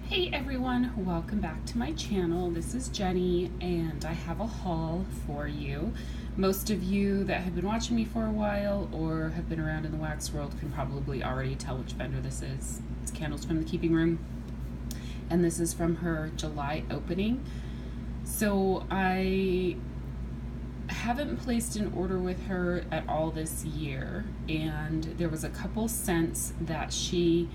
Hey everyone, welcome back to my channel. This is Jenny and I have a haul for you. Most of you that have been watching me for a while or have been around in the wax world can probably already tell which vendor this is. It's Candles from the Keeping Room, and this is from her July opening. So I haven't placed an order with her at all this year, and there was a couple scents that she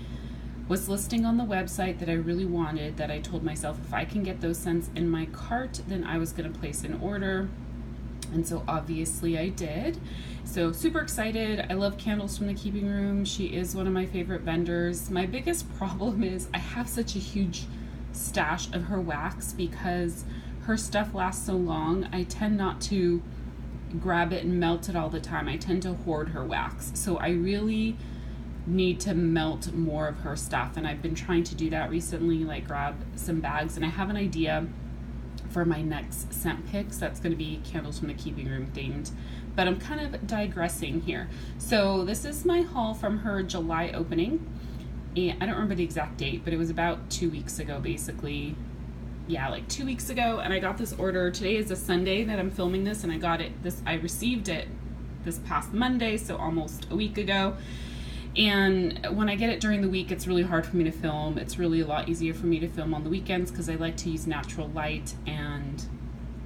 was listing on the website that I really wanted, that I told myself if I can get those scents in my cart, then I was going to place an order. And so obviously I did. So super excited. I love Candles from the Keeping Room. She is one of my favorite vendors. My biggest problem is I have such a huge stash of her wax because her stuff lasts so long. I tend not to grab it and melt it all the time. I tend to hoard her wax. So I really need to melt more of her stuff, and I've been trying to do that recently, like grab some bags, and I have an idea for my next scent picks that's going to be Candles from the Keeping Room themed, but I'm kind of digressing here. So this is my haul from her July opening, and I don't remember the exact date, but it was about 2 weeks ago, basically. Yeah, like 2 weeks ago, and I got this order. Today is a Sunday that I'm filming this, and I received it this past Monday, so almost a week ago. And when I get it during the week, it's really hard for me to film. It's really a lot easier for me to film on the weekends because I like to use natural light, and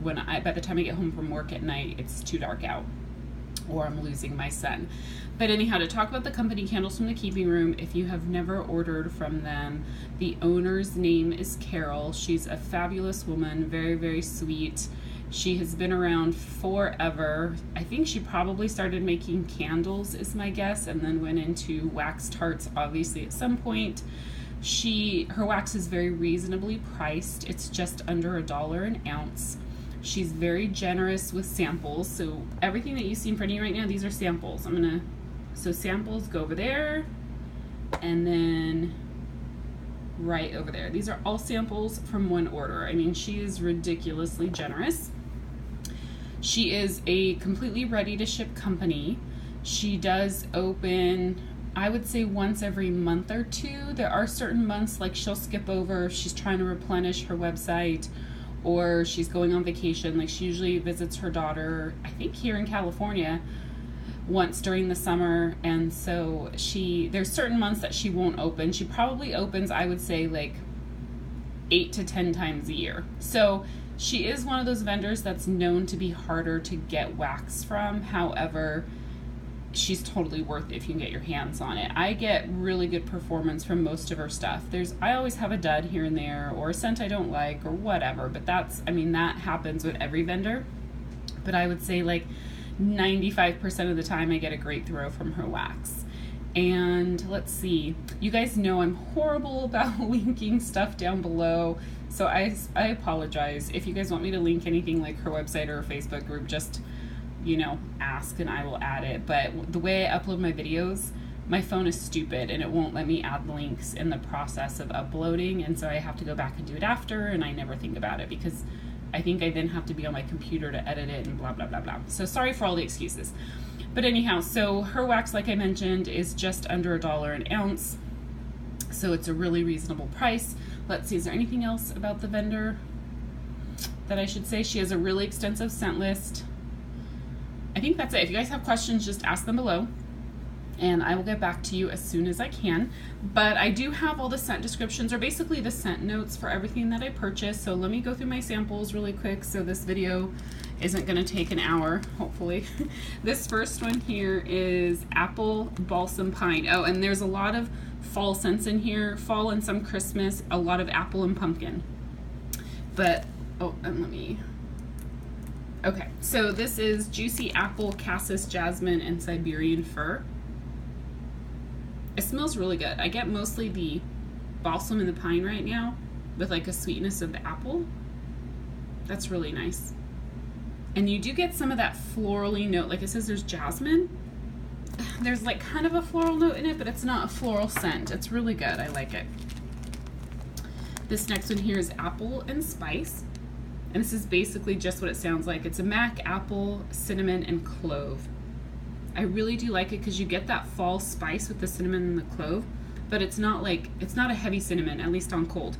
by the time I get home from work at night, it's too dark out or I'm losing my sun. But anyhow, to talk about the company Candles from the Keeping Room, if you have never ordered from them, the owner's name is Carol. She's a fabulous woman, very, very sweet. She has been around forever. I think she probably started making candles, is my guess, and then went into wax tarts, obviously, at some point. Her wax is very reasonably priced. It's just under $1 an ounce. She's very generous with samples. So everything that you see in front of you right now, these are samples. So samples go over there, and then right over there. These are all samples from one order. I mean, she is ridiculously generous. She is a completely ready to ship company. She does open, I would say, once every month or two. There are certain months, like she'll skip over if she's trying to replenish her website or she's going on vacation. Like she usually visits her daughter, I think here in California, once during the summer, and so there's certain months that she won't open. She probably opens, I would say, like 8 to 10 times a year. So she is one of those vendors that's known to be harder to get wax from. However, she's totally worth it if you can get your hands on it. I get really good performance from most of her stuff. I always have a dud here and there, or a scent I don't like, or whatever, but that happens with every vendor. But I would say like 95% of the time I get a great throw from her wax. And let's see, you guys know I'm horrible about linking stuff down below, so I apologize. If you guys want me to link anything like her website or her Facebook group, just ask and I will add it. But the way I upload my videos, my phone is stupid and it won't let me add links in the process of uploading, and so I have to go back and do it after, and I never think about it because I think I then have to be on my computer to edit it and blah, blah, blah, blah. So sorry for all the excuses. But anyhow, so her wax, like I mentioned, is just under $1 an ounce. So it's a really reasonable price. Let's see, is there anything else about the vendor that I should say? She has a really extensive scent list. I think that's it. If you guys have questions, just ask them below, and I will get back to you as soon as I can. But I do have all the scent descriptions, or basically the scent notes for everything that I purchased. So let me go through my samples really quick so this video isn't going to take an hour, hopefully. This first one here is Apple Balsam Pine. Oh, and there's a lot of fall scents in here, fall and some Christmas, a lot of apple and pumpkin. But, okay, so this is Juicy Apple, Cassis Jasmine, and Siberian Fir. It smells really good. I get mostly the balsam and the pine right now with like a sweetness of the apple. That's really nice. And you do get some of that florally note. Like it says there's jasmine. There's like kind of a floral note in it, but it's not a floral scent. It's really good. I like it. This next one here is Apple and Spice. And this is basically just what it sounds like. It's a MAC, apple, cinnamon, and clove. I really do like it because you get that fall spice with the cinnamon and the clove, but it's not a heavy cinnamon, at least on cold.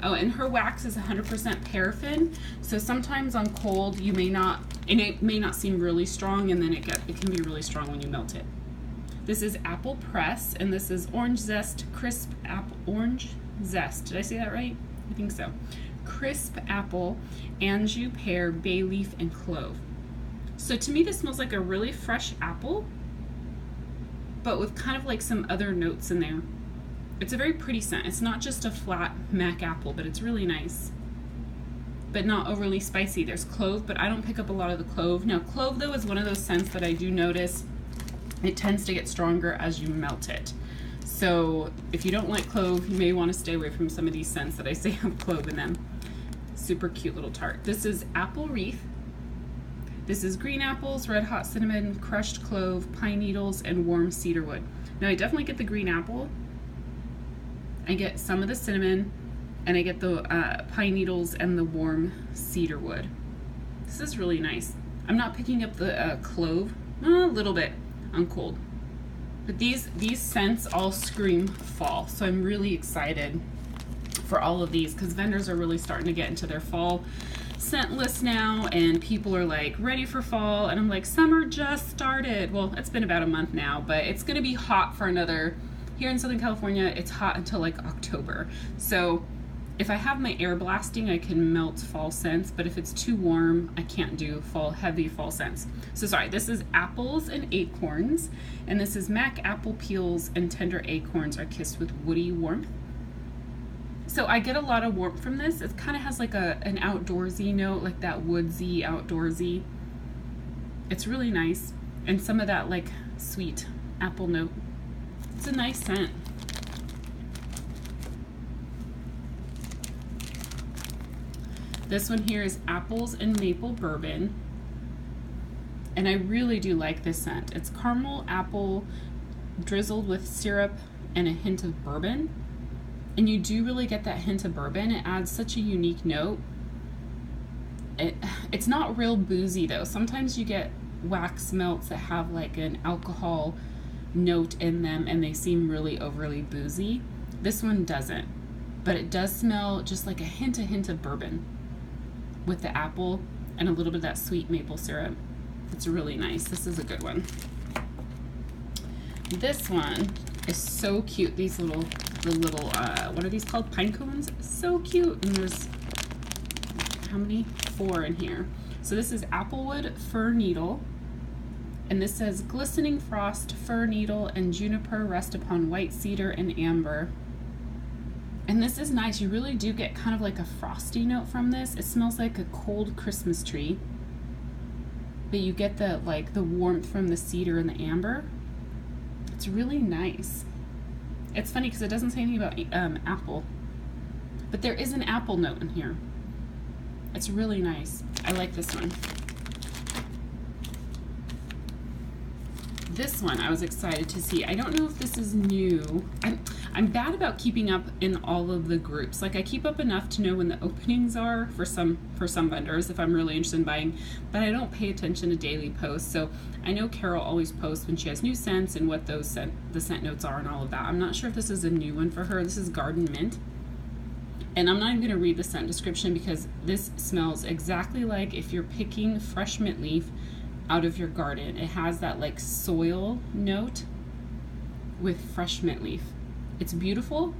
Oh, and her wax is 100% paraffin, so sometimes on cold you may not, and it may not seem really strong, and then it can be really strong when you melt it. This is Apple Press, and this is Orange Zest Crisp Apple Orange Zest. Did I say that right? I think so. Crisp apple, anjou, pear, bay leaf, and clove. So to me, this smells like a really fresh apple, but with kind of like some other notes in there. It's a very pretty scent. It's not just a flat MAC apple, but it's really nice, but not overly spicy. There's clove, but I don't pick up a lot of the clove. Now, clove though is one of those scents that I do notice it tends to get stronger as you melt it. So if you don't like clove, you may want to stay away from some of these scents that I say have clove in them. Super cute little tart. This is Apple Wreath. This is green apples, red hot cinnamon, crushed clove, pine needles, and warm cedarwood. Now I definitely get the green apple. I get some of the cinnamon, and I get the pine needles and the warm cedarwood. This is really nice. I'm not picking up the clove, a little bit on cold. But these scents all scream fall, so I'm really excited for all of these because vendors are really starting to get into their fall scent list now, and people are like ready for fall, and I'm like, summer just started. Well, it's been about a month now, but it's gonna be hot for another. Here in Southern California, it's hot until like October. So if I have my air blasting, I can melt fall scents, but if it's too warm, I can't do heavy fall scents. So sorry, this is apples and acorns, and this is MAC apple peels and tender acorns are kissed with woody warmth. So I get a lot of warmth from this. It kind of has like an outdoorsy note, like that woodsy, outdoorsy. It's really nice, and some of that like sweet apple note. It's a nice scent. This one here is apples and maple bourbon, and I really do like this scent. It's caramel apple drizzled with syrup and a hint of bourbon, and you do really get that hint of bourbon. It adds such a unique note. It's not real boozy though. Sometimes you get wax melts that have like an alcohol note in them and they seem really overly boozy. This one doesn't, but it does smell just like a hint of bourbon with the apple and a little bit of that sweet maple syrup. It's really nice. This is a good one. This one is so cute. These little what are these called? Pine cones. So cute. And there's how many? 4 in here. So this is Applewood Fir Needle, and this says glistening frost, fir needle, and juniper rest upon white cedar and amber. And this is nice. You really do get kind of like a frosty note from this. It smells like a cold Christmas tree, but you get the warmth from the cedar and the amber. It's really nice. It's funny because it doesn't say anything about apple, but there is an apple note in here. It's really nice. I like this one. This one I was excited to see. I don't know if this is new. I'm bad about keeping up in all of the groups. Like I keep up enough to know when the openings are for some vendors if I'm really interested in buying, but I don't pay attention to daily posts. So I know Carol always posts when she has new scents and what the scent notes are and all of that. I'm not sure if this is a new one for her. This is Garden Mint. And I'm not even gonna read the scent description because this smells exactly like if you're picking fresh mint leaf out of your garden. It has that like soil note with fresh mint leaf. It's beautiful.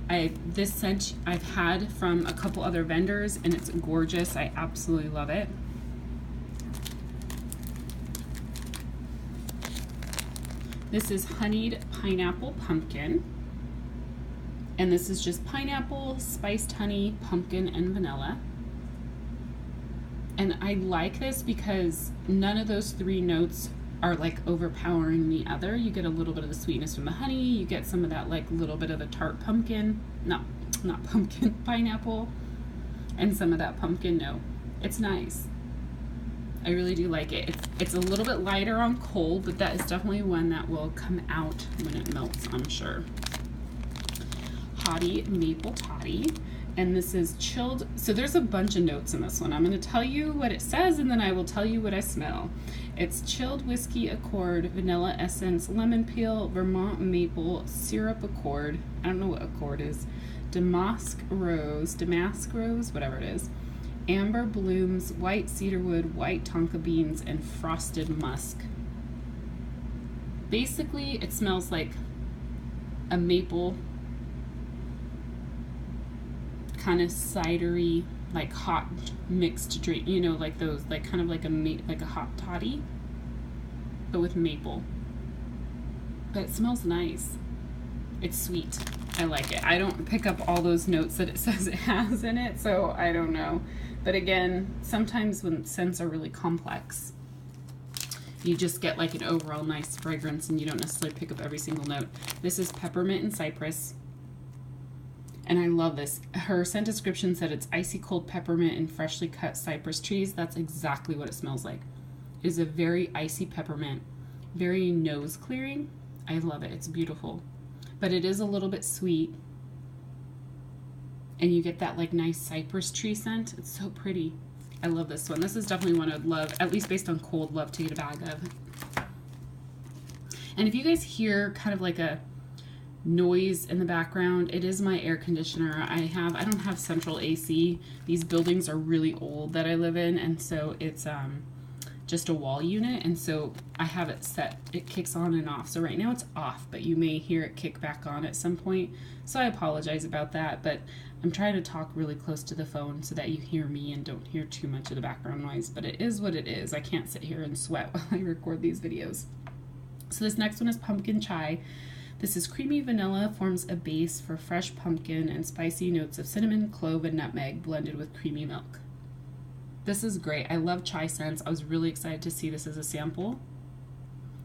This scent I've had from a couple other vendors and it's gorgeous. I absolutely love it. This is Honeyed Pineapple Pumpkin, and this is just pineapple, spiced honey, pumpkin, and vanilla. And I like this because none of those 3 notes are like overpowering the other. You get a little bit of the sweetness from the honey, you get some of that like little bit of the tart pumpkin, not pumpkin, pineapple, and some of that pumpkin note. It's nice. I really do like it. It's a little bit lighter on cold, but that is definitely one that will come out when it melts, I'm sure. Hottie Maple Toddy, and this is chilled. So there's a bunch of notes in this one. I'm going to tell you what it says and then I will tell you what I smell. It's chilled whiskey accord, vanilla essence, lemon peel, Vermont maple, syrup accord. I don't know what accord is. damask rose, whatever it is, amber blooms, white cedarwood, white tonka beans, and frosted musk. Basically, it smells like a maple kind of cidery, like hot mixed drink, you know, like those, like kind of like a hot toddy, but with maple. But it smells nice. It's sweet. I like it. I don't pick up all those notes that it says it has in it, so I don't know. But again, sometimes when scents are really complex, you just get like an overall nice fragrance and you don't necessarily pick up every single note. This is peppermint and cypress. And I love this. Her scent description said it's icy cold peppermint and freshly cut cypress trees. That's exactly what it smells like. It is a very icy peppermint, very nose clearing. I love it. It's beautiful. But it is a little bit sweet. And you get that like nice cypress tree scent. It's so pretty. I love this one. This is definitely one I'd love, at least based on cold, love to get a bag of. And if you guys hear kind of like a noise in the background, it is my air conditioner. I don't have central AC. These buildings are really old that I live in, and so it's just a wall unit, and so I have it set, it kicks on and off. So right now it's off, but you may hear it kick back on at some point, so I apologize about that. But I'm trying to talk really close to the phone so that you hear me and don't hear too much of the background noise, but it is what it is. I can't sit here and sweat while I record these videos. So this next one is pumpkin chai. This is creamy vanilla, forms a base for fresh pumpkin and spicy notes of cinnamon, clove, and nutmeg blended with creamy milk. This is great. I love chai scents. I was really excited to see this as a sample.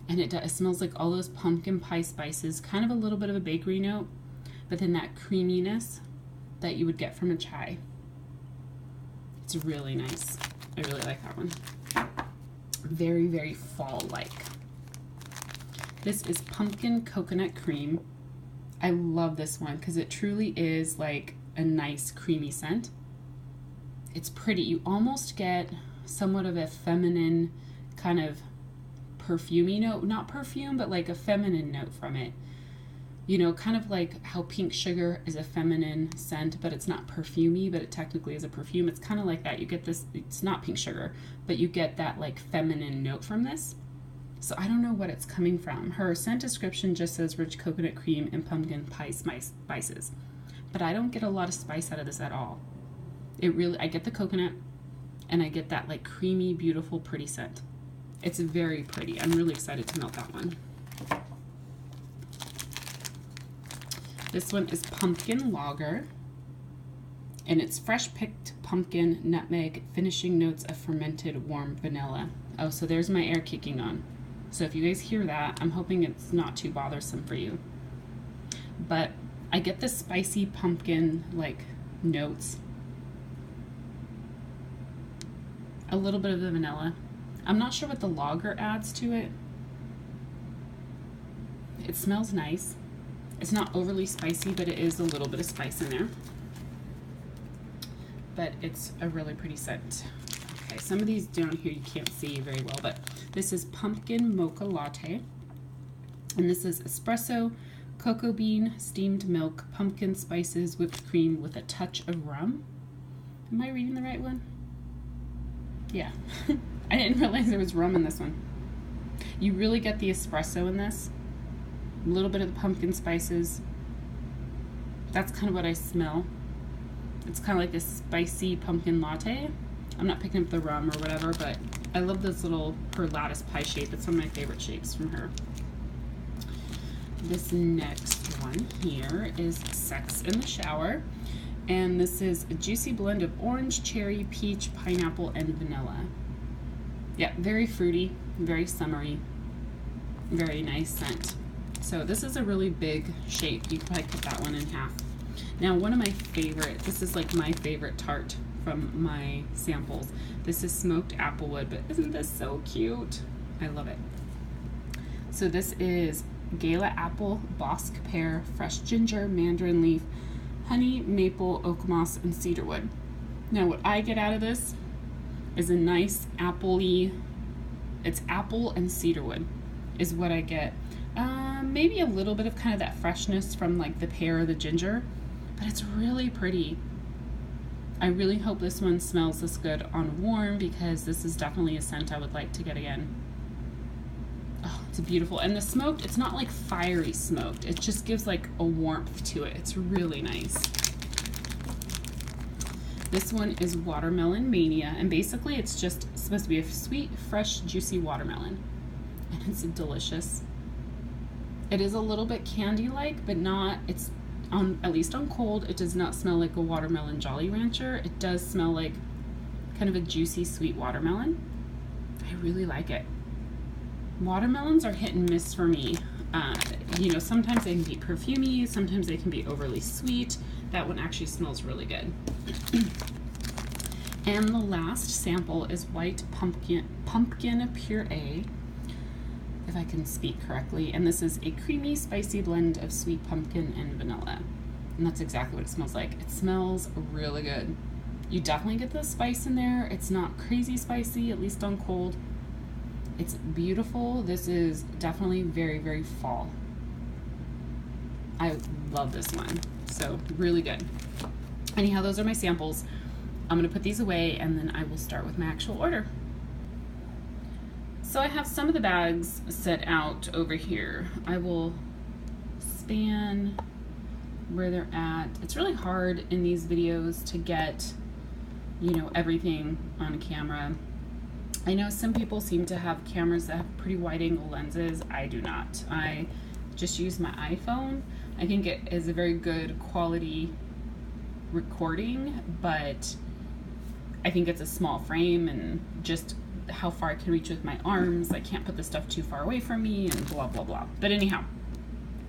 And it smells like all those pumpkin pie spices, kind of a little bit of a bakery note, but then that creaminess that you would get from a chai. It's really nice. I really like that one. Very, very fall-like. This is pumpkin coconut cream. I love this one because it truly is like a nice creamy scent. It's pretty. You almost get somewhat of a feminine kind of perfumey note. Not perfume, but like a feminine note from it. You know, kind of like how pink sugar is a feminine scent, but it's not perfumey, but it technically is a perfume. It's kind of like that. You get this, it's not pink sugar, but you get that like feminine note from this. So I don't know what it's coming from. Her scent description just says rich coconut cream and pumpkin pie spices. But I don't get a lot of spice out of this at all. I get the coconut and I get that like creamy, beautiful, pretty scent. It's very pretty. I'm really excited to melt that one. This one is pumpkin lager. And it's fresh picked pumpkin, nutmeg, finishing notes of fermented warm vanilla. Oh, so there's my air kicking on. So if you guys hear that, I'm hoping it's not too bothersome for you. But I get the spicy pumpkin like notes. A little bit of the vanilla. I'm not sure what the lager adds to it. It smells nice. It's not overly spicy, but it is a little bit of spice in there. But it's a really pretty scent. Okay, some of these down here you can't see very well, but this is pumpkin mocha latte. And this is espresso, cocoa bean, steamed milk, pumpkin spices, whipped cream with a touch of rum. Am I reading the right one? Yeah. I didn't realize there was rum in this one. You really get the espresso in this. A little bit of the pumpkin spices. That's kind of what I smell. It's kind of like a spicy pumpkin latte. I'm not picking up the rum or whatever, but I love this little, her lattice pie shape. It's one of my favorite shapes from her. This next one here is Sex in the Shower. And this is a juicy blend of orange, cherry, peach, pineapple, and vanilla. Yeah, very fruity, very summery, very nice scent. So this is a really big shape. You could probably cut that one in half. Now, one of my favorite, this is like my favorite tart from my samples. This is smoked applewood, but isn't this so cute? I love it. So this is Gala apple, bosque pear, fresh ginger, mandarin leaf, honey, maple, oak moss, and cedarwood. Now what I get out of this is a nice apple-y, it's apple and cedarwood is what I get. Maybe a little bit of kind of that freshness from like the pear or the ginger, but it's really pretty. I really hope this one smells this good on warm, because this is definitely a scent I would like to get again. Oh, it's beautiful. And the smoked, it's not like fiery smoked. It just gives like a warmth to it. It's really nice. This one is Watermelon Mania, and basically it's just supposed to be a sweet, fresh, juicy watermelon. And it's delicious. It is a little bit candy-like, but not, it's at least on cold, it does not smell like a watermelon Jolly Rancher. It does smell like kind of a juicy, sweet watermelon. I really like it. Watermelons are hit and miss for me. You know, sometimes they can be perfumey, sometimes they can be overly sweet. That one actually smells really good. And the last sample is White Pumpkin Puree, if I can speak correctly, and this is a creamy, spicy blend of sweet pumpkin and vanilla. And that's exactly what it smells like. It smells really good. You definitely get the spice in there. It's not crazy spicy, at least on cold. It's beautiful. This is definitely very, very fall. I love this one. So really good. Anyhow, those are my samples. I'm gonna put these away and then I will start with my actual order. So I have some of the bags set out over here. I will span where they're at. It's really hard in these videos to get, you know, everything on camera. I know some people seem to have cameras that have pretty wide angle lenses. I do not. I just use my iPhone. I think it is a very good quality recording, but I think it's a small frame and just how far I can reach with my arms. I can't put the stuff too far away from me and blah, blah, blah. But anyhow,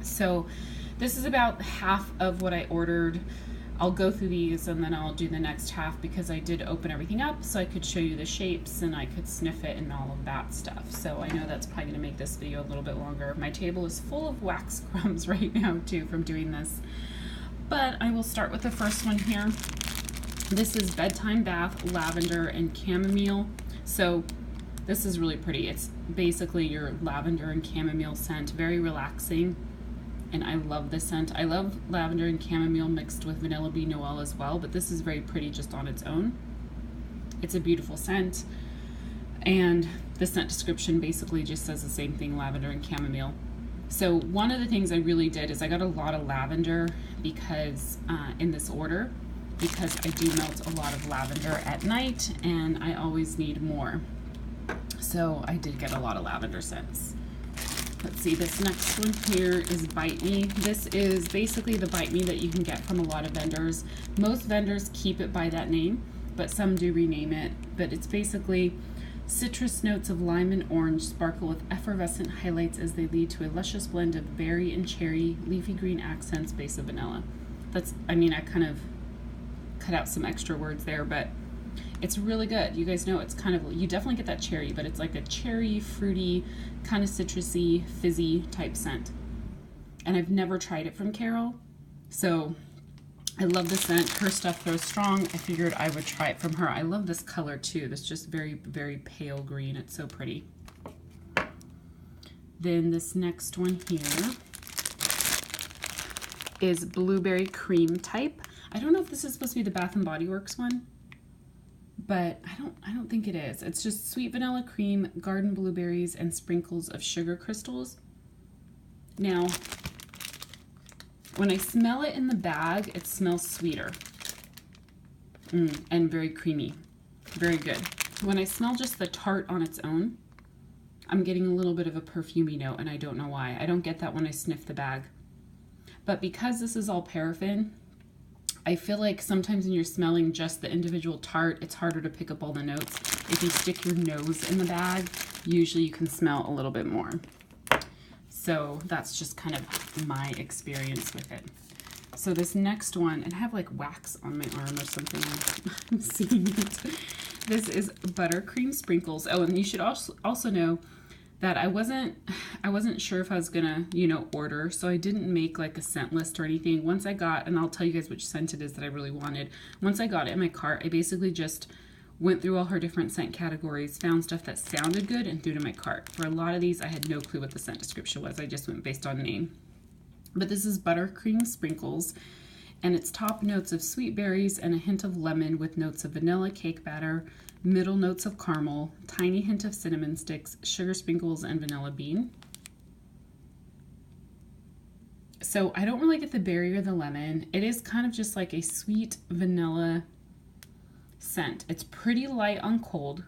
so this is about half of what I ordered. I'll go through these and then I'll do the next half because I did open everything up so I could show you the shapes and I could sniff it and all of that stuff. So I know that's probably gonna make this video a little bit longer. My table is full of wax crumbs right now too from doing this. But I will start with the first one here. This is Bedtime Bath Lavender and Chamomile. So this is really pretty. It's basically your lavender and chamomile scent, very relaxing. And I love this scent. I love lavender and chamomile mixed with Vanilla Bean Noel as well, but this is very pretty just on its own. It's a beautiful scent. And the scent description basically just says the same thing, lavender and chamomile. So one of the things I really did is I got a lot of lavender because in this order, because I do melt a lot of lavender at night and I always need more. So I did get a lot of lavender scents. Let's see, this next one here is Bite Me. This is basically the Bite Me that you can get from a lot of vendors. Most vendors keep it by that name, but some do rename it. But it's basically citrus notes of lime and orange sparkle with effervescent highlights as they lead to a luscious blend of berry and cherry, leafy green accents, base of vanilla. That's, I mean, I kind of cut out some extra words there, but it's really good. You guys know it's kind of, you definitely get that cherry, but it's like a cherry, fruity, kind of citrusy, fizzy type scent. And I've never tried it from Carol, so I love the scent. Her stuff goes strong. I figured I would try it from her. I love this color too. This just very, very pale green. It's so pretty. Then this next one here is Blueberry Cream type. I don't know if this is supposed to be the Bath & Body Works one, but I don't think it is. It's just sweet vanilla cream, garden blueberries, and sprinkles of sugar crystals. Now, when I smell it in the bag, it smells sweeter and very creamy. Very good. When I smell just the tart on its own, I'm getting a little bit of a perfumey note, and I don't know why. I don't get that when I sniff the bag. But because this is all paraffin, I feel like sometimes when you're smelling just the individual tart, it's harder to pick up all the notes. If you stick your nose in the bag, usually you can smell a little bit more. So that's just kind of my experience with it. So this next one, and I have like wax on my arm or something. I'm seeing it. This is Buttercream Sprinkles. Oh, and you should also know that I wasn't sure if I was gonna, you know, order, so I didn't make like a scent list or anything. Once I got, and I'll tell you guys which scent it is that I really wanted. Once I got it in my cart, I basically just went through all her different scent categories, found stuff that sounded good, and threw it in my cart. For a lot of these, I had no clue what the scent description was. I just went based on name. But this is Buttercream Sprinkles, And its top notes of sweet berries and a hint of lemon with notes of vanilla cake batter, middle notes of caramel, tiny hint of cinnamon sticks, sugar sprinkles, and vanilla bean. So I don't really get the berry or the lemon. It is kind of just like a sweet vanilla scent. It's pretty light on cold.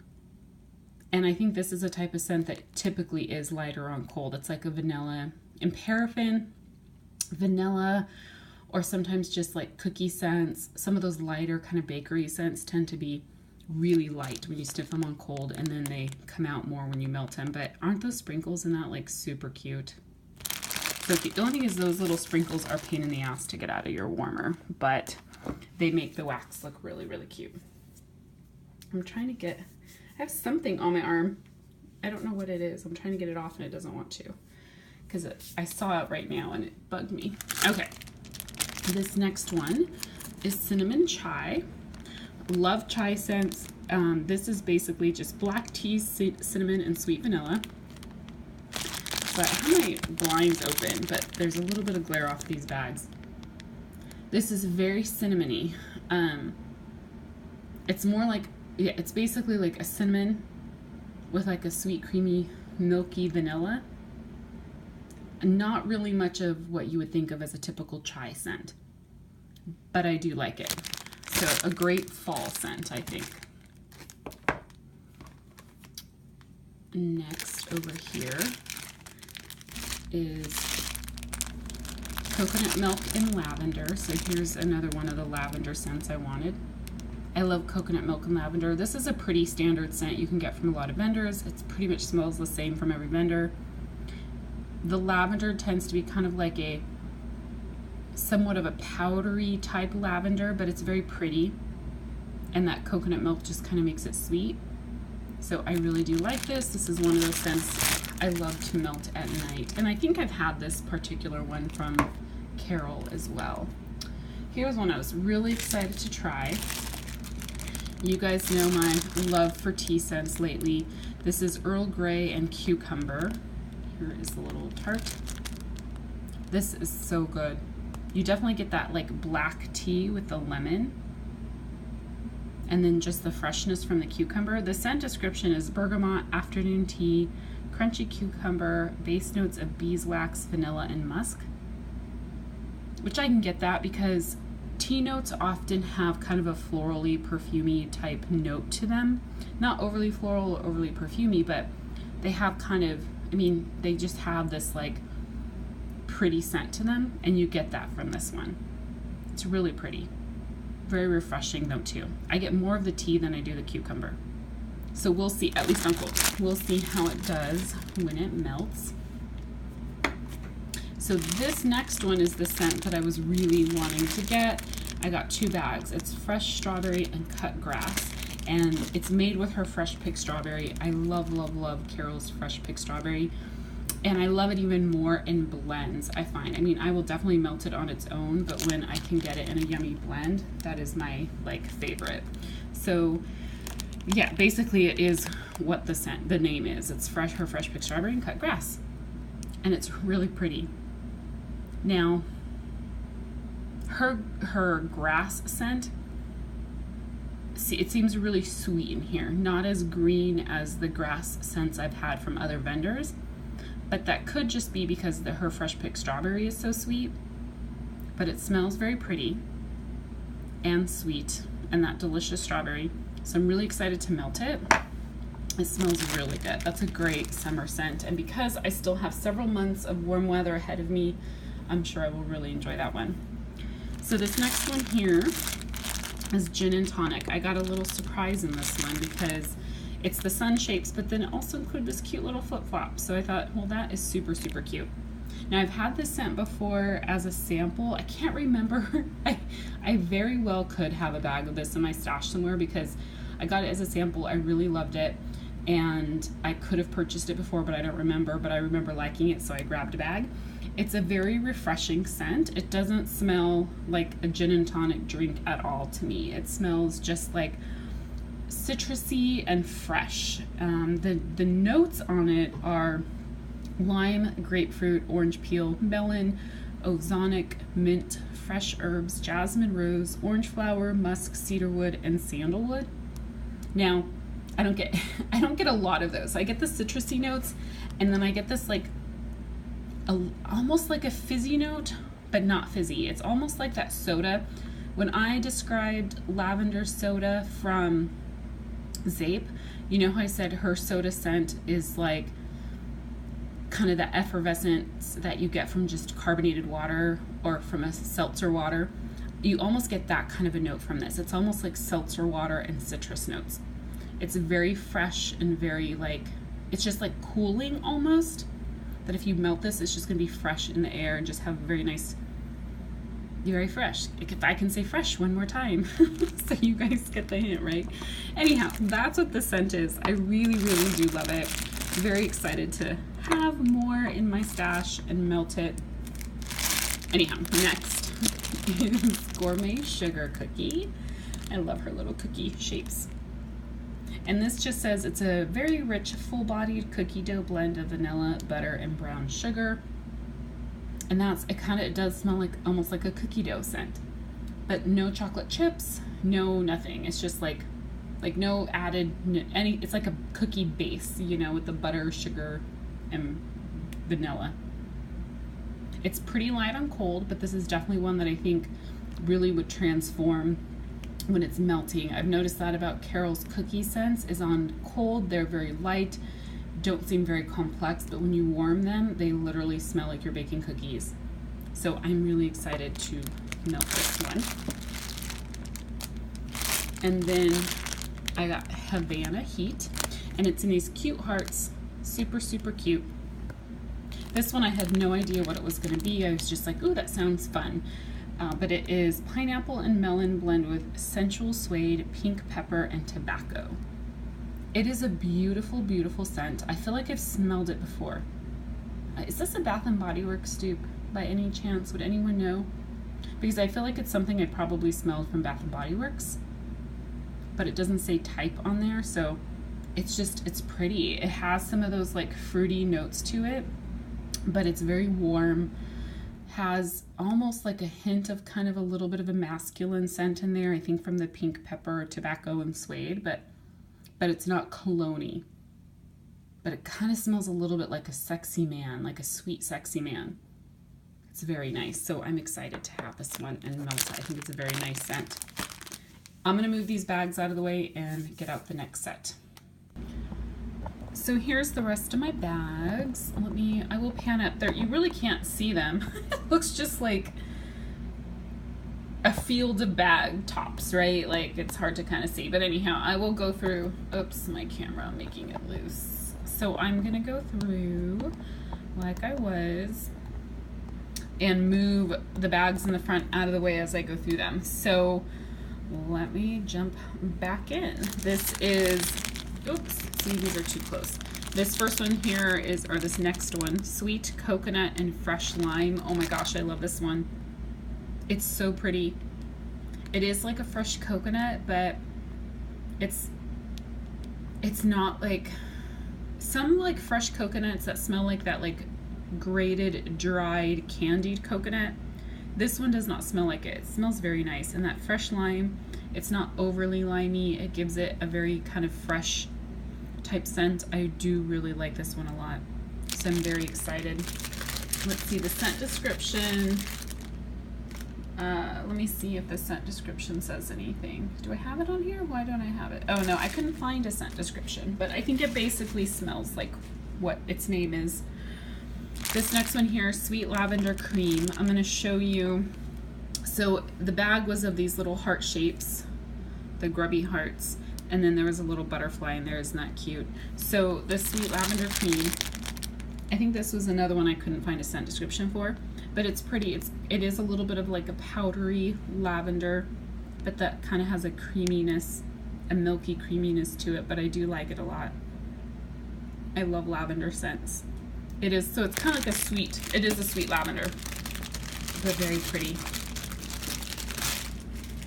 And I think this is a type of scent that typically is lighter on cold. It's like a vanilla and paraffin, vanilla, or sometimes just like cookie scents. Some of those lighter kind of bakery scents tend to be really light when you stiff them on cold, and then they come out more when you melt them. But aren't those sprinkles in that like super cute? So the only thing is those little sprinkles are a pain in the ass to get out of your warmer, but they make the wax look really, really cute. I'm trying to get, I have something on my arm. I don't know what it is. I'm trying to get it off and it doesn't want to, because I saw it right now and it bugged me. Okay, this next one is cinnamon chai. Love chai scents. This is basically just black tea, cinnamon, and sweet vanilla. But I have my blinds open, but there's a little bit of glare off these bags. This is very cinnamony. It's more like, yeah, it's basically like a cinnamon with like a sweet, creamy, milky vanilla. Not really much of what you would think of as a typical chai scent, but I do like it. So a great fall scent, I think. Next over here is coconut milk and lavender. So here's another one of the lavender scents I wanted. I love coconut milk and lavender. This is a pretty standard scent you can get from a lot of vendors. It pretty much smells the same from every vendor. The lavender tends to be kind of like a somewhat of a powdery type lavender, but it's very pretty. And that coconut milk just kind of makes it sweet. So I really do like this. This is one of those scents I love to melt at night. And I think I've had this particular one from Carol as well. Here's one I was really excited to try. You guys know my love for tea scents lately. This is Earl Grey and cucumber. Here is the little tart. This is so good. You definitely get that like black tea with the lemon, and then just the freshness from the cucumber. The scent description is bergamot, afternoon tea, crunchy cucumber, base notes of beeswax, vanilla, and musk. Which I can get that because tea notes often have kind of a florally, perfumey type note to them. Not overly floral or overly perfumey, but they have kind of, I mean, they just have this like pretty scent to them, and you get that from this one. It's really pretty. Very refreshing though too. I get more of the tea than I do the cucumber. So we'll see, at least on cold. We'll see how it does when it melts. So this next one is the scent that I was really wanting to get. I got 2 bags. It's fresh strawberry and cut grass, and it's made with her fresh picked strawberry. I love, love, love Carol's fresh picked strawberry, and I love it even more in blends, I find. I mean, I will definitely melt it on its own, but when I can get it in a yummy blend, that is my like favorite. So yeah, basically it is what the name is. It's her fresh picked strawberry and cut grass, and it's really pretty. Now, her grass scent, see, it seems really sweet in here. Not as green as the grass scents I've had from other vendors, but that could just be because her fresh picked strawberry is so sweet. But it smells very pretty and sweet, and that delicious strawberry. So I'm really excited to melt it. It smells really good. That's a great summer scent, and because I still have several months of warm weather ahead of me, I'm sure I will really enjoy that one. So this next one here is gin and tonic. I got a little surprise in this one because it's the sun shapes, but then it also included this cute little flip-flop. So I thought, well, that is super, super cute. Now I've had this scent before as a sample. I can't remember. I very well could have a bag of this in my stash somewhere because I got it as a sample. I really loved it, and I could have purchased it before, but I don't remember. But I remember liking it, so I grabbed a bag. It's a very refreshing scent. It doesn't smell like a gin and tonic drink at all to me. It smells just like citrusy and fresh. The notes on it are lime, grapefruit, orange peel, melon, ozonic, mint, fresh herbs, jasmine, rose, orange flower, musk, cedarwood, and sandalwood. Now, I don't get a lot of those. I get the citrusy notes, and then I get this like almost like a fizzy note, but not fizzy. It's almost like that soda. When I described lavender soda from Zape, you know how I said her soda scent is like kind of the effervescence that you get from just carbonated water or from a seltzer water. You almost get that kind of a note from this. It's almost like seltzer water and citrus notes. It's very fresh and very like, it's just like cooling almost, that if you melt this, it's just gonna be fresh in the air and just have very nice, very fresh. If I can say fresh one more time, so you guys get the hint, right? Anyhow, that's what the scent is. I really, really do love it. Very excited to have more in my stash and melt it. Anyhow, next is Gourmet Sugar Cookie. I love her little cookie shapes. And this just says it's a very rich, full-bodied cookie dough blend of vanilla, butter, and brown sugar. And it does smell like almost like a cookie dough scent, but no chocolate chips, no nothing. It's just like no added it's like a cookie base, you know, with the butter, sugar, and vanilla. It's pretty light on cold, but this is definitely one that I think really would transform when it's melting. I've noticed that about Carol's cookie scents is on cold, they're very light, don't seem very complex, but when you warm them, they literally smell like you're baking cookies. So I'm really excited to melt this one. And then I got Havana Heat, and it's in these cute hearts, super, super cute. This one I had no idea what it was gonna be. I was just like, ooh, that sounds fun. But it is pineapple and melon blend with sensual suede, pink pepper, and tobacco. It is a beautiful, beautiful scent. I feel like I've smelled it before. Is this a Bath & Body Works dupe by any chance? Would anyone know? Because I feel like it's something I probably smelled from Bath & Body Works, but it doesn't say type on there, so it's pretty. It has some of those like fruity notes to it, but it's very warm. Has almost like a hint of kind of a little bit of a masculine scent in there, I think from the pink pepper, tobacco, and suede, but it's not cologne-y. But it kind of smells a little bit like a sexy man, like a sweet, sexy man. It's very nice, so I'm excited to have this one and melt it. I think it's a very nice scent. I'm gonna move these bags out of the way and get out the next set. So here's the rest of my bags. I will pan up there. You really can't see them. It looks just like a field of bag tops, right? Like it's hard to kind of see, but anyhow, I will go through, oops, my camera, I'm making it loose. So I'm gonna go through like I was and move the bags in the front out of the way as I go through them. So let me jump back in. This is, oops, see, these are too close. This first one here is, or this next one, Sweet Coconut and Fresh Lime. Oh my gosh, I love this one. It's so pretty. It is like a fresh coconut, but it's not like some like fresh coconuts that smell like that, like grated, dried, candied coconut. This one does not smell like it. It smells very nice. And that fresh lime, it's not overly limey. It gives it a very kind of fresh type scent. I do really like this one a lot. So I'm very excited. Let's see the scent description. Let me see if the scent description says anything. Do I have it on here? Why don't I have it? Oh no, I couldn't find a scent description, but I think it basically smells like what its name is. This next one here, Sweet Lavender Cream. I'm going to show you. So the bag was of these little heart shapes, the grubby hearts, and then there was a little butterfly in there. Isn't that cute? So the Sweet Lavender Cream, I think this was another one I couldn't find a scent description for, but it's pretty. It is a little bit of like a powdery lavender, but that kind of has a creaminess, a milky creaminess to it, but I do like it a lot. I love lavender scents. It is, so it's kind of like a sweet, it is a sweet lavender, but very pretty.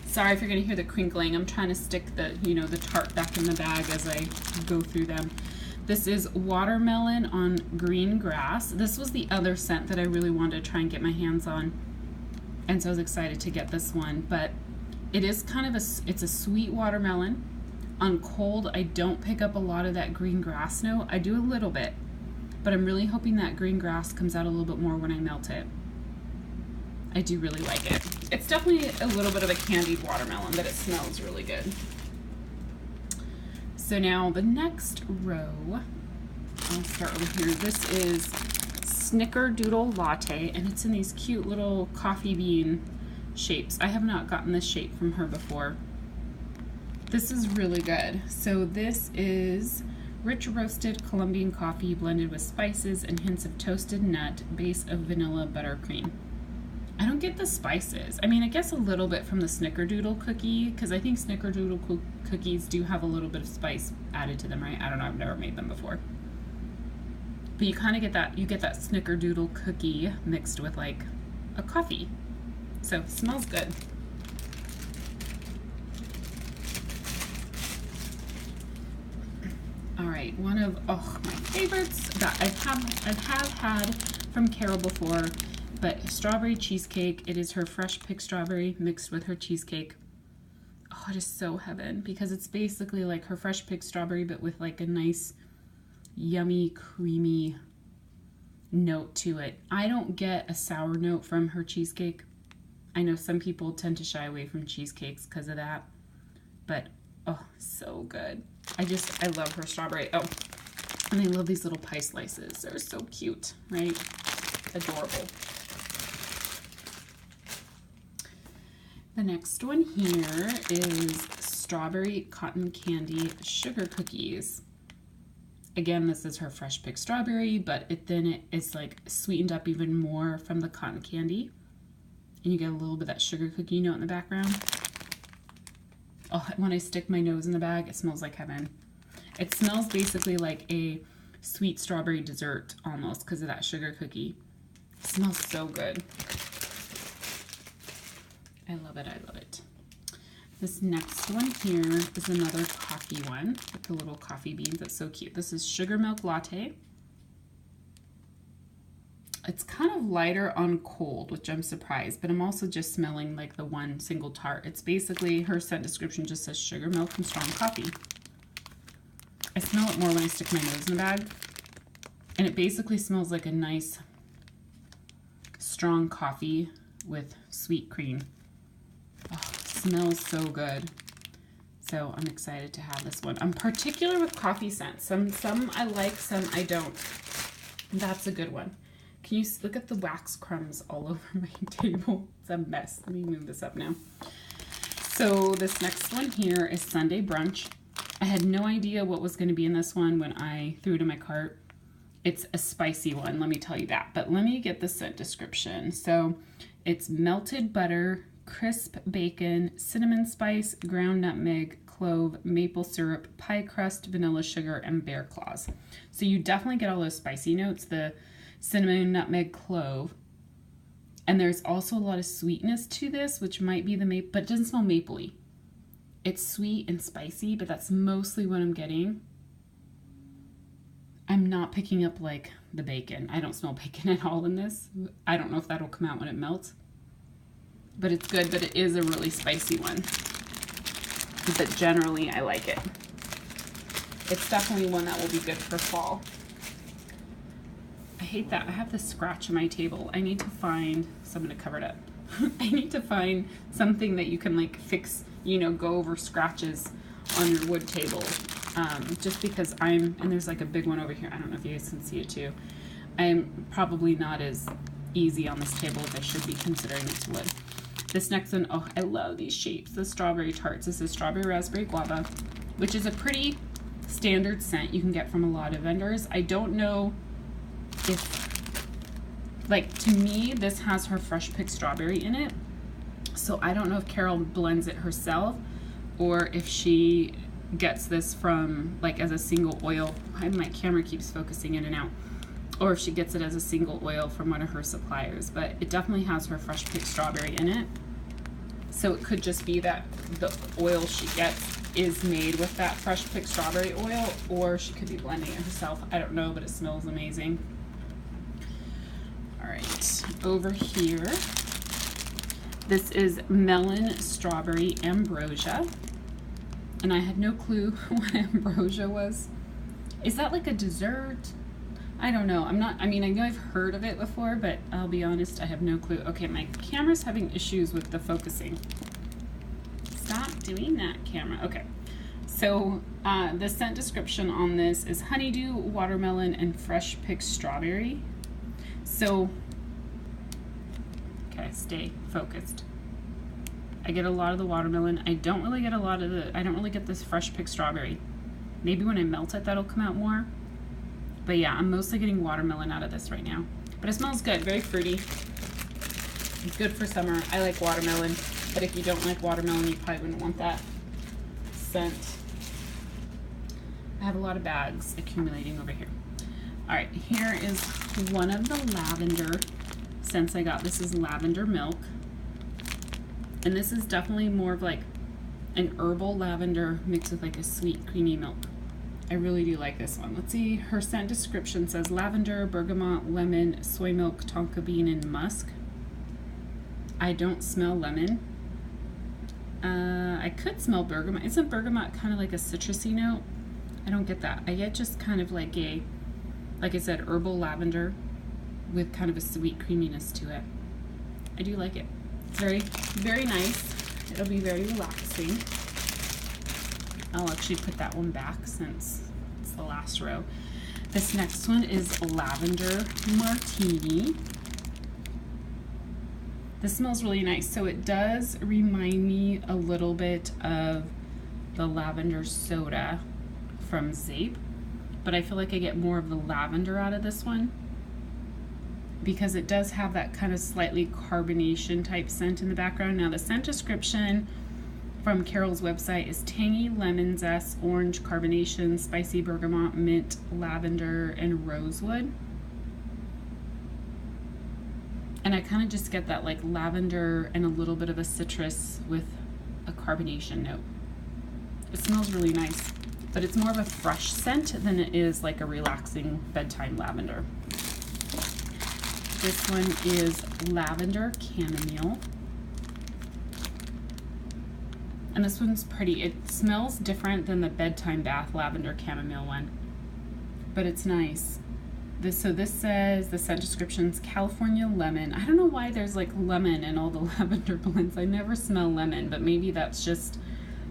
Sorry if you're going to hear the crinkling. I'm trying to stick the, the tart back in the bag as I go through them. This is Watermelon on Green Grass. This was the other scent that I really wanted to try and get my hands on. And so I was excited to get this one, but it is kind of it's a sweet watermelon. On cold, I don't pick up a lot of that green grass note. I do a little bit, but I'm really hoping that green grass comes out a little bit more when I melt it. I do really like it. It's definitely a little bit of a candied watermelon, but it smells really good. So now the next row, I'll start over here. This is Snickerdoodle Latte, and it's in these cute little coffee bean shapes. I have not gotten this shape from her before. This is really good. So this is rich roasted Colombian coffee blended with spices and hints of toasted nut, base of vanilla buttercream. I don't get the spices. I mean, I guess a little bit from the Snickerdoodle cookie, because I think Snickerdoodle cookies do have a little bit of spice added to them, right? I don't know, I've never made them before. But you kind of get that, you get that Snickerdoodle cookie mixed with like a coffee. So it smells good. All right, one of my favorites that I have had from Carol before, but strawberry cheesecake. It is her fresh picked strawberry mixed with her cheesecake. Oh, it is so heaven, because it's basically like her fresh picked strawberry, but with like a nice, yummy, creamy note to it. I don't get a sour note from her cheesecake. I know some people tend to shy away from cheesecakes because of that, but oh, so good. I love her strawberry. Oh, and I love these little pie slices. They're so cute, right? Adorable. The next one here is strawberry cotton candy sugar cookies. Again, this is her fresh picked strawberry, but it is like sweetened up even more from the cotton candy. And you get a little bit of that sugar cookie note in the background. Oh, when I stick my nose in the bag, it smells like heaven. It smells basically like a sweet strawberry dessert almost because of that sugar cookie. It smells so good. I love it, I love it. This next one here is another coffee one with the little coffee beans. That's so cute. This is Sugar Milk Latte. It's kind of lighter on cold, which I'm surprised, but I'm also just smelling like the one single tart. It's basically, her scent description just says sugar milk and strong coffee. I smell it more when I stick my nose in the bag, and it basically smells like a nice strong coffee with sweet cream. Oh, smells so good. So I'm excited to have this one. I'm particular with coffee scents. Some I like, some I don't. That's a good one. Can you look at the wax crumbs all over my table? It's a mess. Let me move this up now. So this next one here is Sunday Brunch. I had no idea what was going to be in this one when I threw it in my cart. It's a spicy one, let me tell you that. But let me get the scent description. So it's melted butter, crisp bacon, cinnamon spice, ground nutmeg, clove, maple syrup, pie crust, vanilla sugar, and bear claws. So you definitely get all those spicy notes, the cinnamon, nutmeg, clove. And there's also a lot of sweetness to this, which might be the maple, but it doesn't smell mapley. It's sweet and spicy, but that's mostly what I'm getting. I'm not picking up like the bacon. I don't smell bacon at all in this. I don't know if that'll come out when it melts, but it's good, but it is a really spicy one. But generally, I like it. It's definitely one that will be good for fall. I hate that. I have this scratch on my table. I need to find, so I'm going to cover it up. I need to find something that you can like fix, you know, go over scratches on your wood table. Just because and there's like a big one over here. I don't know if you guys can see it too. I'm probably not as easy on this table as I should be considering it's wood. This next one, oh, I love these shapes. The strawberry tarts. This is strawberry raspberry guava, which is a pretty standard scent you can get from a lot of vendors. I don't know if, like, to me, this has her fresh picked strawberry in it. So I don't know if Carol blends it herself or if she gets this from, like, as a single oil. My camera keeps focusing in and out. Or if she gets it as a single oil from one of her suppliers. But it definitely has her fresh picked strawberry in it. So it could just be that the oil she gets is made with that fresh picked strawberry oil, or she could be blending it herself. I don't know, but it smells amazing. All right, over here, This is Melon Strawberry Ambrosia. And I had no clue what ambrosia was. Is that like a dessert? I don't know. I know I've heard of it before, but I'll be honest, I have no clue. Okay, my camera's having issues with the focusing. Stop doing that, camera. Okay. So the scent description on this is honeydew, watermelon, and fresh picked strawberry. So, okay, stay focused. I get a lot of the watermelon. I don't really get this fresh picked strawberry. Maybe when I melt it, that'll come out more. But yeah, I'm mostly getting watermelon out of this right now. But it smells good, very fruity. It's good for summer. I like watermelon, but if you don't like watermelon, you probably wouldn't want that scent. I have a lot of bags accumulating over here. All right, here is one of the lavender scents I got. This is Lavender Milk. And this is definitely more of like an herbal lavender mixed with like a sweet, creamy milk. I really do like this one. Let's see, her scent description says lavender, bergamot, lemon, soy milk, tonka bean, and musk. I don't smell lemon. I could smell bergamot. Isn't bergamot kind of like a citrusy note? I don't get that. I get just kind of like a, like I said, herbal lavender with kind of a sweet creaminess to it. I do like it. It's very, very nice. It'll be very relaxing. I'll actually put that one back since it's the last row. This next one is Lavender Martini. This smells really nice. So it does remind me a little bit of the lavender soda from Zape, but I feel like I get more of the lavender out of this one because it does have that kind of slightly carbonation type scent in the background. Now the scent description from Carol's website is tangy lemon zest, orange carbonation, spicy bergamot, mint, lavender, and rosewood. And I kind of just get that like lavender and a little bit of a citrus with a carbonation note. It smells really nice, but it's more of a fresh scent than it is like a relaxing bedtime lavender. This one is Lavender Chamomile. And this one's pretty. It smells different than the bedtime bath lavender chamomile one, but it's nice. So this says, the scent description's California lemon. I don't know why there's like lemon in all the lavender blends. I never smell lemon, but maybe that's just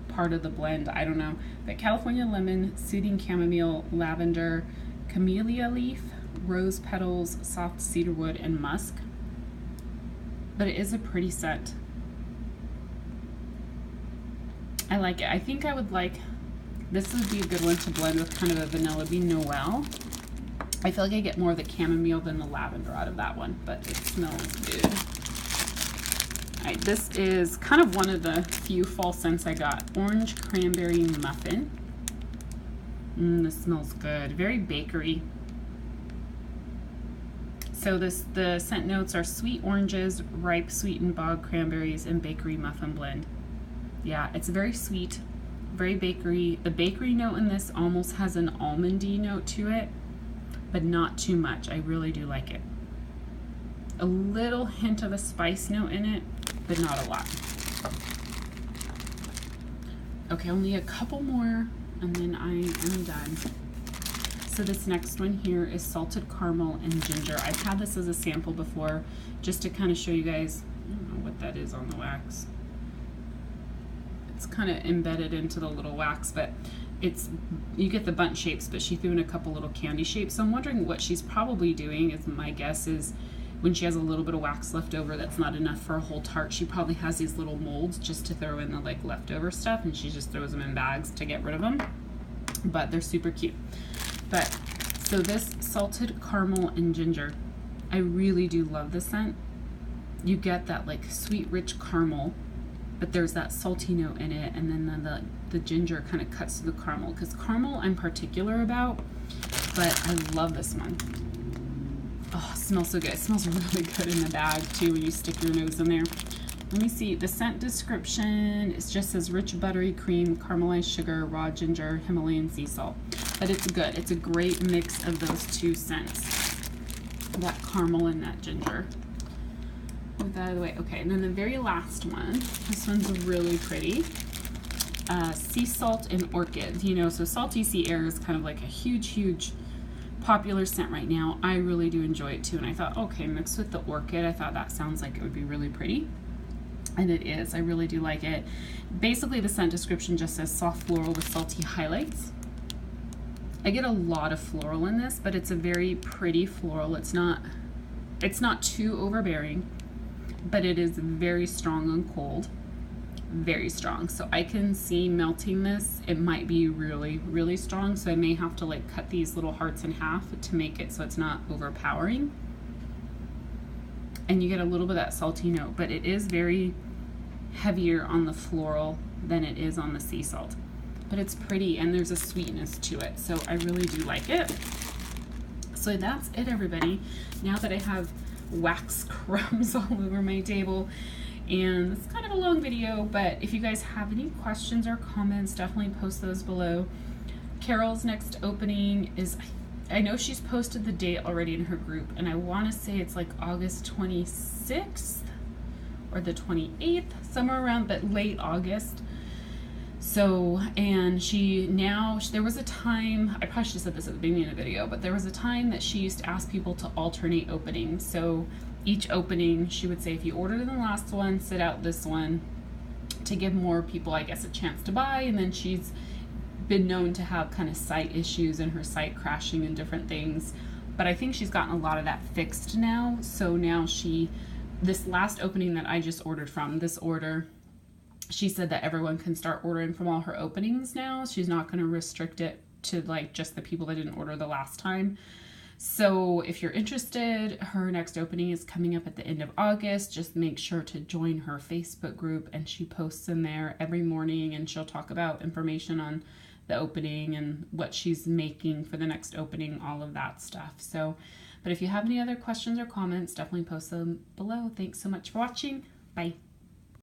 part of the blend. I don't know. But California lemon, soothing chamomile, lavender, camellia leaf, rose petals, soft cedarwood, and musk. But it is a pretty scent. I like it. I think I would like, this would be a good one to blend with kind of a Vanilla Bean Noel. I feel like I get more of the chamomile than the lavender out of that one, but it smells good. All right, this is kind of one of the few fall scents I got. Orange Cranberry Muffin. This smells good. Very bakery. So the scent notes are sweet oranges, ripe sweetened bog cranberries, and bakery muffin blend. Yeah, it's very sweet, very bakery. The bakery note in this almost has an almondy note to it, but not too much. I really do like it. A little hint of a spice note in it, but not a lot. Okay, only a couple more, and then I am done. So this next one here is Salted Caramel and Ginger. I've had this as a sample before, just to kind of show you guys, I don't know what that is on the wax. It's kind of embedded into the little wax, but it's, you get the bunch shapes, but she threw in a couple little candy shapes. So I'm wondering what she's probably doing, is my guess is when she has a little bit of wax left over that's not enough for a whole tart, she probably has these little molds just to throw in the like leftover stuff, and she just throws them in bags to get rid of them. But they're super cute. But so this Salted Caramel and Ginger, I really do love the scent. You get that like sweet rich caramel, but there's that salty note in it, and then the ginger kind of cuts through the caramel, because caramel I'm particular about, but I love this one. Oh, it smells so good. It smells really good in the bag too when you stick your nose in there. Let me see, the scent description, it just says rich buttery cream, caramelized sugar, raw ginger, Himalayan sea salt. But it's good. It's a great mix of those two scents, that caramel and that ginger. move that out of the way. Okay, and then the very last one, this one's really pretty. Sea salt and orchid. You know, so salty sea air is kind of like a huge popular scent right now. I really do enjoy it too, and I thought, okay, mixed with the orchid, I thought that sounds like it would be really pretty. And it is. I really do like it. Basically, the scent description just says soft floral with salty highlights. I get a lot of floral in this, but it's a very pretty floral. It's not too overbearing, but it is very strong on cold. Very strong. So I can see melting this. It might be really strong, so I may have to like cut these little hearts in half to make it so it's not overpowering. And you get a little bit of that salty note, but it is very heavier on the floral than it is on the sea salt. But it's pretty, and there's a sweetness to it, so I really do like it. So that's it, everybody. Now that I have wax crumbs all over my table, and it's kind of a long video, but if you guys have any questions or comments, definitely post those below. Carol's next opening is, I know she's posted the date already in her group, and I want to say it's like August 26th or the 28th, somewhere around, but late August. So, and there was a time, I probably should have said this at the beginning of the video, but there was a time that she used to ask people to alternate openings. So each opening, she would say, if you ordered in the last one, sit out this one to give more people, I guess, a chance to buy. And then she's been known to have kind of site issues and her site crashing and different things. But I think she's gotten a lot of that fixed now. So now this last opening that I just ordered from, this order, she said that everyone can start ordering from all her openings now. She's not going to restrict it to like just the people that didn't order the last time. So if you're interested, her next opening is coming up at the end of August. Just make sure to join her Facebook group, and she posts in there every morning, and she'll talk about information on the opening and what she's making for the next opening, all of that stuff. So, but if you have any other questions or comments, definitely post them below. Thanks so much for watching. Bye.